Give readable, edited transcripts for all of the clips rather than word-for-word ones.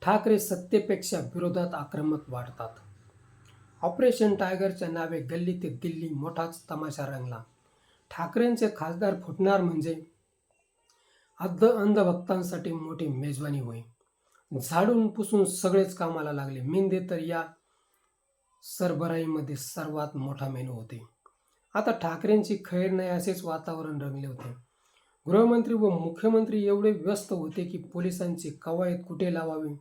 ठाकरे सत्तेपेक्षा विरोधात आक्रमक वाढतात. ऑपरेशन टायगरच्या नावे गल्ली ते दिल्ली मोठाच तमाशा रंगला. ठाकरेंचे खासदार फुटणार म्हणजे अंधभक्तांसाठी मोठी मेजवानी होय. झाडून पुसून सगळेच कामाला लागले. मिंदे तर या सरबराईमध्ये सर्वात मोठा मेनू होते. आता ठाकरेंची खैर नाही असेच वातावरण रंगले होते. गृहमंत्री व मुख्यमंत्री एवढे व्यस्त होते की पोलिसांची कवायत कुठे लावावी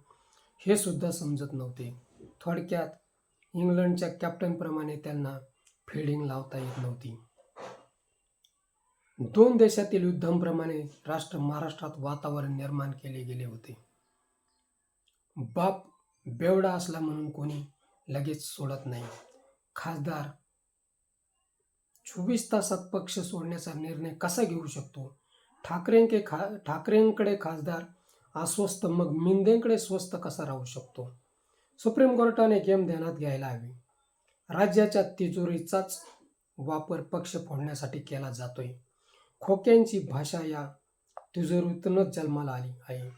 हे सुद्धा समजत नव्हते. थोडक्यात इंग्लंडच्या कॅप्टनप्रमाणे त्यांना फिल्डिंग लावता येत नव्हती. दोन देशातील युद्धांप्रमाणे महाराष्ट्रात वातावरण निर्माण केले गेले होते. बाप बेवडा असला म्हणून कोणी लगेच सोडत नाही. खासदार 24 तासात पक्ष सोडण्याचा निर्णय कसा घेऊ शकतो? ठाकरेंकडे खासदार अस्वस्थ, मग मिंदेंकडे स्वस्थ कसा राहू शकतो? सुप्रीम कोर्टाने गेम ध्यानात घ्यायला हवी. राज्याच्या तिजोरीचाच वापर पक्ष फोडण्यासाठी केला जातोय. खोक्यांची भाषा या तिजोरीतूनच जन्माला आली आहे.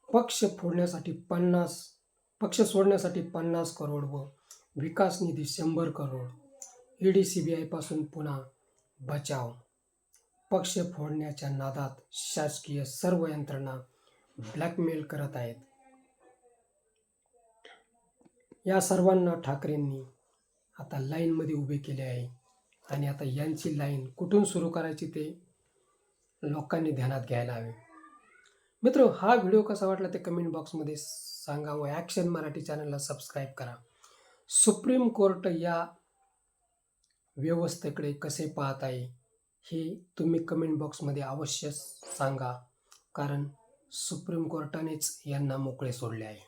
पक्ष सोडण्यासाठी 50 करोड व विकास निधी 100 करोड. ईडी सीबीआय पासून पुन्हा बचाव. पक्ष फोडण्याच्या नादात शासकीय सर्व यंत्रणा ब्लॅकमेल करत आहेत. या सर्वांना ठाकरेंनी आता लाईनमध्ये उभे केले आहे आणि आता यांची लाईन कुठून सुरू करायची ते लोकांनी ध्यानात घ्यायला हवे. मित्र, हा व्हिडिओ कसा वाटला ते कमेंट बॉक्समध्ये सांगा व ॲक्शन मराठी चॅनलला सबस्क्राईब करा. सुप्रीम कोर्ट या व्यवस्थेकडे कसे पाहत आहे हे तुम्ही कमेंट बॉक्समध्ये अवश्य सांगा, कारण सुप्रीम कोर्टानेच यांना मोकळे सोडले आहे.